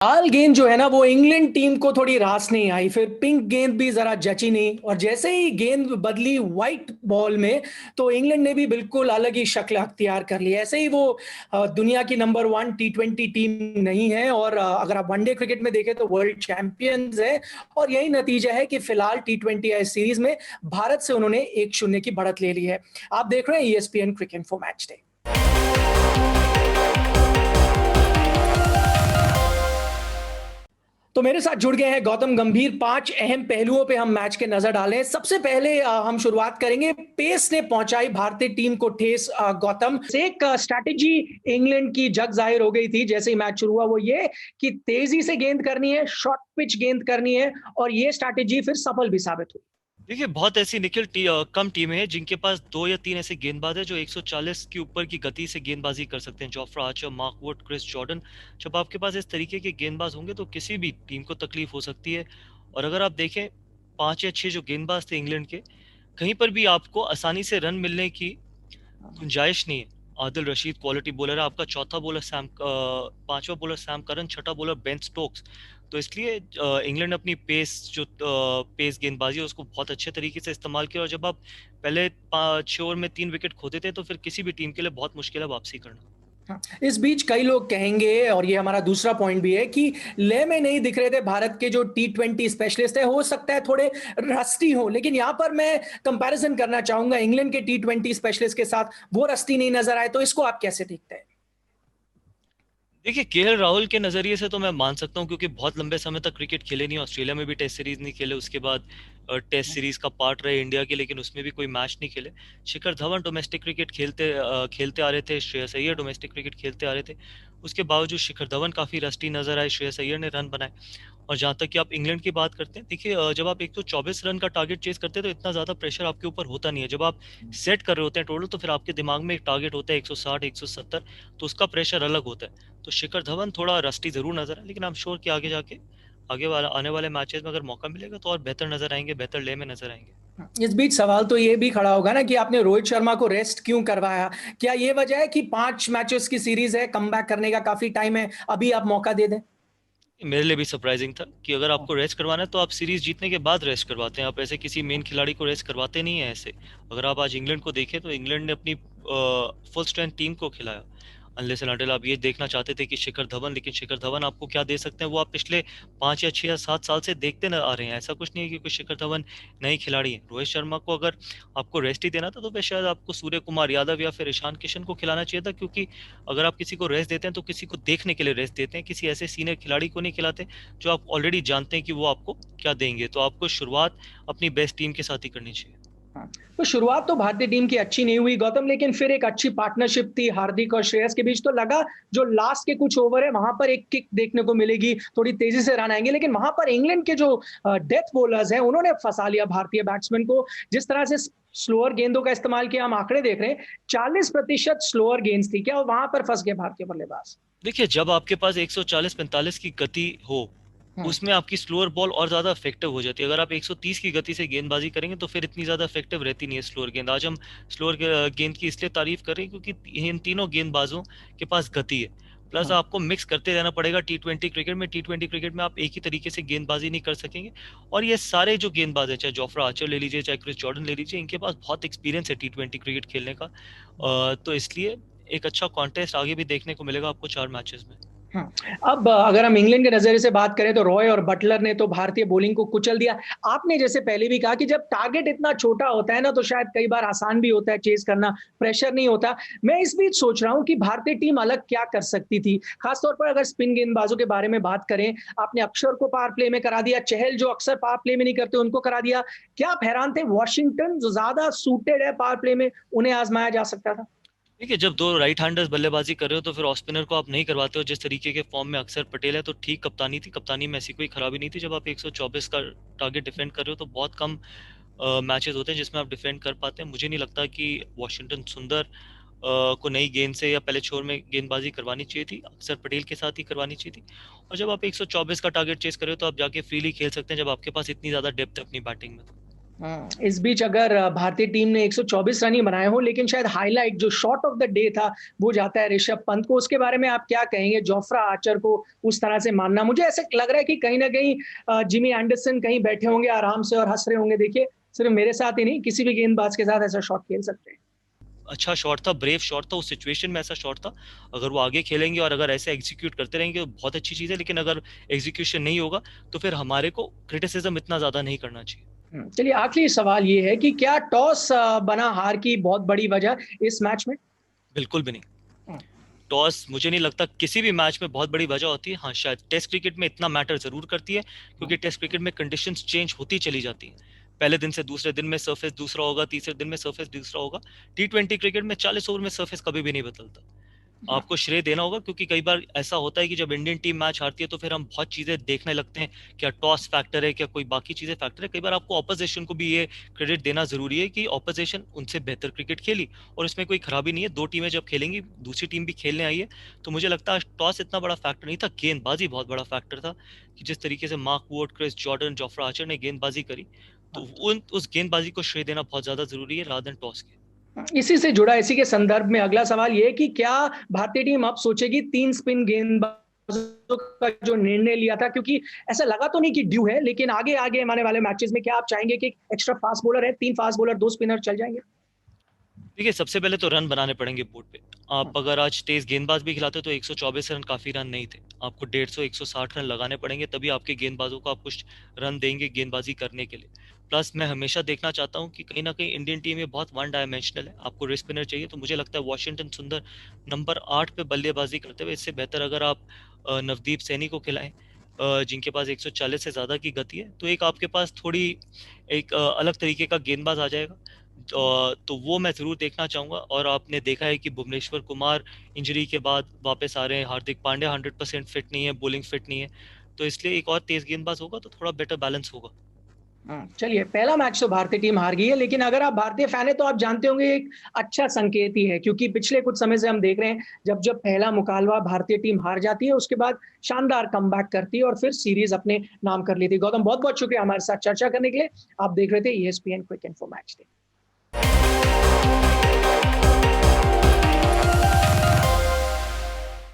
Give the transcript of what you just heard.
लाल गेंद जो है ना वो इंग्लैंड टीम को थोड़ी रास नहीं आई, फिर पिंक गेंद भी जरा जची नहीं, और जैसे ही गेंद बदली व्हाइट बॉल में तो इंग्लैंड ने भी बिल्कुल अलग ही शक्ल अख्तियार कर ली। ऐसे ही वो दुनिया की नंबर 1 T20 टीम नहीं है, और अगर आप वनडे क्रिकेट में देखें तो वर्ल्ड चैंपियंस है। और यही नतीजा है कि फिलहाल T20 सीरीज में भारत से उन्होंने 1-0 की बढ़त ले ली है। आप देख रहे हैं ESPN cricket for match day. तो मेरे साथ जुड़ गए हैं गौतम गंभीर। 5 अहम पहलुओं पे हम मैच के नजर डालें। सबसे पहले हम शुरुआत करेंगे, पेस ने पहुंचाई भारतीय टीम को ठेस। गौतम, एक स्ट्रैटेजी इंग्लैंड की जग जाहिर हो गई थी जैसे ही मैच शुरू हुआ, वो ये कि तेजी से गेंद करनी है, शॉर्ट पिच गेंद करनी है, और ये स्ट्रैटेजी फिर सफल भी साबित हुई। देखिए, बहुत ऐसी कम टीमें हैं जिनके पास 2 या 3 ऐसे गेंदबाज हैं जो 140 के ऊपर की गति से गेंदबाजी कर सकते हैं। Jofra Archer, Mark Wood, Chris Jordan. जब आपके पास इस तरीके के गेंदबाज होंगे तो किसी भी टीम को तकलीफ हो सकती है। और अगर आप देखें, 5 या 6 जो गेंदबाज थे इंग्लैंड के, कहीं पर भी आपको आसानी से रन मिलने की गुंजाइश नहीं है। आदिल रशीद क्वालिटी बॉलर है, आपका चौथा बॉलर पांचवा बॉलर सैम करन, छठा बॉलर बेन स्टोक्स। तो इसलिए इंग्लैंड अपनी पेस गेंदबाजी है उसको बहुत अच्छे तरीके से इस्तेमाल किया। और जब आप पहले 6 ओवर में 3 विकेट खोते थे तो फिर किसी भी टीम के लिए बहुत मुश्किल है वापसी करना। हाँ, इस बीच कई लोग कहेंगे, और ये हमारा दूसरा पॉइंट भी है, कि लय में नहीं दिख रहे थे भारत के जो T20 स्पेशलिस्ट है। हो सकता है थोड़े रस्टी हो, लेकिन यहां पर मैं कंपैरिजन करना चाहूंगा इंग्लैंड के T20 स्पेशलिस्ट के साथ, वो रस्टी नहीं नजर आए। तो इसको आप कैसे देखते हैं? देखिए, केएल राहुल के नज़रिए से तो मैं मान सकता हूँ क्योंकि बहुत लंबे समय तक क्रिकेट खेले नहीं, ऑस्ट्रेलिया में भी टेस्ट सीरीज नहीं खेले, उसके बाद टेस्ट सीरीज का पार्ट रहे इंडिया के, लेकिन उसमें भी कोई मैच नहीं खेले। शिखर धवन डोमेस्टिक क्रिकेट खेलते आ रहे थे, श्रेयस अय्यर डोमेस्टिक क्रिकेट खेलते आ रहे थे। उसके बावजूद शिखर धवन काफ़ी रस्टी नजर आए, श्रेयस अय्यर ने रन बनाए। और जहाँ तक कि आप इंग्लैंड की बात करते हैं, देखिए जब आप 124 रन का टारगेट चेस करते हैं तो इतना ज़्यादा प्रेशर आपके ऊपर होता नहीं है। जब आप सेट कर रहे होते हैं टोटल तो फिर आपके दिमाग में एक टारगेट होता है 160 170, तो उसका प्रेशर अलग होता है। तो शिखर धवन थोड़ा रस्टी जरूर नजर है, लेकिन आई एम श्योर कि आगे जाके आगे वाला आने वाले मैचेस में अगर मौका मिलेगा तो और बेहतर नजर आएंगे, बेहतर ले में नजर आएंगे। इस बीच सवाल तो ये भी खड़ा होगा ना कि आपने रोहित शर्मा को रेस्ट क्यों करवाया? क्या ये वजह है कि 5 मैचेस की सीरीज है, कमबैक करने का काफी टाइम है, अभी आप मौका दे दें? मेरे लिए भी सरप्राइजिंग था कि अगर आपको रेस्ट करवाना है तो आप सीरीज जीतने के बाद रेस्ट करवाते हैं, आप ऐसे किसी मेन खिलाड़ी को रेस्ट करवाते नहीं है ऐसे। अगर आप आज इंग्लैंड को देखें तो इंग्लैंड ने अपनी फुल स्ट्रेंथ टीम को खिलाया। अनलेस एंड अनटिल आप ये देखना चाहते थे कि शिखर धवन, लेकिन शिखर धवन आपको क्या दे सकते हैं वो आप पिछले 5 या 6 या 7 साल से देखते न आ रहे हैं। ऐसा कुछ नहीं है कि कोई शिखर धवन नए खिलाड़ी हैं। रोहित शर्मा को अगर आपको रेस्ट ही देना था तो फिर शायद आपको सूर्य कुमार यादव या फिर ईशान किशन को खिलाना चाहिए था, क्योंकि अगर आप किसी को रेस्ट देते हैं तो किसी को देखने के लिए रेस्ट देते हैं, किसी ऐसे सीनियर खिलाड़ी को नहीं खिलाते जो आप ऑलरेडी जानते हैं कि वो आपको क्या देंगे। तो आपको शुरुआत अपनी बेस्ट टीम के साथ ही करनी चाहिए। हाँ, तो शुरुआत तो भारतीय टीम की अच्छी नहीं हुई गौतम, लेकिन फिर एक अच्छी पार्टनरशिप थी हार्दिक और श्रेयस के बीच। तो लगा जो लास्ट के कुछ ओवर है वहां पर एक किक देखने को मिलेगी, थोड़ी तेजी से रन आएंगे, लेकिन वहां पर इंग्लैंड के जो डेथ बॉलर्स हैं उन्होंने फंसा लिया भारतीय बैट्समैन को। जिस तरह से स्लोअर गेंदों का इस्तेमाल किया, हम आंकड़े देख रहे हैं, 40% स्लोअर गेंद थी। क्या वहां पर फंस गए भारतीय बल्लेबाज? देखिए, जब आपके पास 140-45 की गति हो, हम्म। उसमें आपकी स्लोअर बॉल और ज़्यादा इफेक्टिव हो जाती है। अगर आप 130 की गति से गेंदबाजी करेंगे तो फिर इतनी ज़्यादा इफेक्टिव रहती नहीं है स्लोअर गेंद। आज हम स्लोअर गेंद की इसलिए तारीफ कर रहे हैं क्योंकि इन तीनों गेंदबाजों के पास गति है। प्लस हम्म। आपको मिक्स करते रहना पड़ेगा T20 क्रिकेट में आप एक ही तरीके से गेंदबाजी नहीं कर सकेंगे। और ये सारे जो गेंदबाज हैं, चाहे जोफ्रा आर्चर ले लीजिए, चाहे क्रिस जॉर्डन ले लीजिए, इनके पास बहुत एक्सपीरियंस है T20 क्रिकेट खेलने का। तो इसलिए एक अच्छा कॉन्टेस्ट आगे भी देखने को मिलेगा आपको 4 मैचेस में। अब अगर हम इंग्लैंड के नजरिए से बात करें तो रॉय और बटलर ने तो भारतीय बॉलिंग को कुचल दिया। आपने जैसे पहले भी कहा कि जब टारगेट इतना छोटा होता है ना तो शायद कई बार आसान भी होता है चेज करना, प्रेशर नहीं होता। मैं इस बीच सोच रहा हूं कि भारतीय टीम अलग क्या कर सकती थी, खासतौर पर अगर स्पिन गेंदबाजों के बारे में बात करें। आपने अक्षर को पावर प्ले में करा दिया, चहल जो अक्सर पावर प्ले में नहीं करते उनको करा दिया। क्या आप हैरान थे? वॉशिंगटन जो ज्यादा सूटेड है पावर प्ले में, उन्हें आजमाया जा सकता था। देखिए, जब दो राइट हैंडर्स बल्लेबाजी कर रहे हो तो फिर ऑफ स्पिनर को आप नहीं करवाते हो। जिस तरीके के फॉर्म में अक्षर पटेल है तो ठीक कप्तानी थी, कप्तानी में ऐसी कोई खराबी नहीं थी। जब आप 124 का टारगेट डिफेंड कर रहे हो तो बहुत कम मैचेस होते हैं जिसमें आप डिफेंड कर पाते हैं। मुझे नहीं लगता कि वॉशिंगटन सुंदर को नई गेंद से या पहले छोर में गेंदबाजी करवानी चाहिए थी, अक्षर पटेल के साथ ही करवानी चाहिए थी। और जब आप 124 का टारगेट चेस कर रहे हो तो आप जाके फ्रीली खेल सकते हैं जब आपके पास इतनी ज़्यादा डेप्थ है अपनी बैटिंग में। इस बीच अगर भारतीय टीम ने 124 रन ही बनाए हो, लेकिन शायद हाइलाइट जो शॉट ऑफ द डे था, वो जाता है ऋषभ पंत को। उसके बारे में आप क्या कहेंगे? जोफ्रा आर्चर को उस तरह से मानना, मुझे ऐसा लग रहा है कि कहीं न कहीं जिमी एंडरसन कहीं बैठे होंगे आराम से और हँस रहे होंगे। देखिए, सिर्फ मेरे साथ ही नहीं, किसी भी गेंदबाज के साथ ऐसा शॉट खेल सकते हैं। अच्छा शॉट था, ब्रेव शॉट था, उस सिचुएशन में ऐसा शॉट था। अगर वो आगे खेलेंगे और अगर ऐसे एग्जीक्यूट करते रहेंगे तो बहुत अच्छी चीज़ है, लेकिन अगर एग्जीक्यूशन नहीं होगा तो फिर हमारे को क्रिटिसिज्म इतना ज़्यादा नहीं करना चाहिए। चलिए, आखिरी सवाल ये है कि क्या टॉस बना हार की बहुत बड़ी वजह इस मैच में? बिल्कुल भी नहीं। हुँ, टॉस मुझे नहीं लगता किसी भी मैच में बहुत बड़ी वजह होती है। हाँ, शायद टेस्ट क्रिकेट में इतना मैटर ज़रूर करती है, हुँ, क्योंकि टेस्ट क्रिकेट में कंडीशंस चेंज होती चली जाती हैं। पहले दिन से दूसरे दिन में सरफेस दूसरा होगा, तीसरे दिन में सरफेस दूसरा होगा। टी20 क्रिकेट में 40 ओवर में सरफेस कभी भी नहीं बदलता। हाँ, आपको श्रेय देना होगा, क्योंकि कई बार ऐसा होता है कि जब इंडियन टीम मैच हारती है तो फिर हम बहुत चीज़ें देखने लगते हैं, क्या टॉस फैक्टर है, क्या कोई बाकी चीज़ें फैक्टर है। कई बार आपको ऑपोजिशन को भी ये क्रेडिट देना ज़रूरी है कि ऑपोजिशन उनसे बेहतर क्रिकेट खेली और इसमें कोई खराबी नहीं है। दो टीमें जब खेलेंगी, दूसरी टीम भी खेलने आई है, तो मुझे लगता है टॉस इतना बड़ा फैक्टर नहीं था, गेंदबाजी बहुत बड़ा फैक्टर था कि जिस तरीके से Mark Wood, Chris Jordan, Jofra Archer ने गेंदबाजी करी, तो हाँ। उस गेंदबाजी को श्रेय देना बहुत ज़्यादा ज़रूरी है रादर देन टॉस के। इसी से जुड़ा, इसी के संदर्भ में अगला सवाल ये है कि क्या भारतीय टीम अब सोचेगी 3 स्पिन गेंदबाजों का जो निर्णय लिया था, क्योंकि ऐसा लगा तो नहीं कि ड्यू है, लेकिन आगे आने वाले मैचेस में क्या आप चाहेंगे कि एक्स्ट्रा फास्ट बॉलर है, 3 फास्ट बॉलर, 2 स्पिनर चल जाएंगे? देखिए, सबसे पहले तो रन बनाने पड़ेंगे बोर्ड पे। आप अगर आज तेज गेंदबाज भी खिलाते हो तो 124 रन काफ़ी रन नहीं थे। आपको 150 160 रन लगाने पड़ेंगे, तभी आपके गेंदबाजों को आप कुछ रन देंगे गेंदबाजी करने के लिए। प्लस मैं हमेशा देखना चाहता हूँ कि कहीं न कहीं इंडियन टीम ये बहुत वन डायमेंशनल है। आपको रिस्ट स्पिनर चाहिए, तो मुझे लगता है वॉशिंगटन सुंदर नंबर 8 पे बल्लेबाजी करते हुए, इससे बेहतर अगर आप नवदीप सैनी को खिलाएँ, जिनके पास 140 से ज़्यादा की गति है, तो एक आपके पास थोड़ी एक अलग तरीके का गेंदबाज आ जाएगा। तो वो मैं ज़रूर देखना चाहूँगा। और आपने देखा है कि भुवनेश्वर कुमार इंजरी के बाद वापस आ रहे हैं, हार्दिक पांड्या 100% फिट नहीं है, बॉलिंग फिट नहीं है, तो इसलिए एक और तेज़ गेंदबाज होगा तो थोड़ा बेटर बैलेंस होगा। चलिए, पहला मैच तो भारतीय टीम हार गई है, लेकिन अगर आप भारतीय फैन हैं तो आप जानते होंगे एक अच्छा संकेत ही है, क्योंकि पिछले कुछ समय से हम देख रहे हैं, जब पहला मुकाबला भारतीय टीम हार जाती है, उसके बाद शानदार कमबैक करती है और फिर सीरीज़ अपने नाम कर लेती है। गौतम, बहुत-बहुत शुक्रिया हमारे साथ चर्चा करने के लिए। आप देख रहे थे ESPN quick info match day.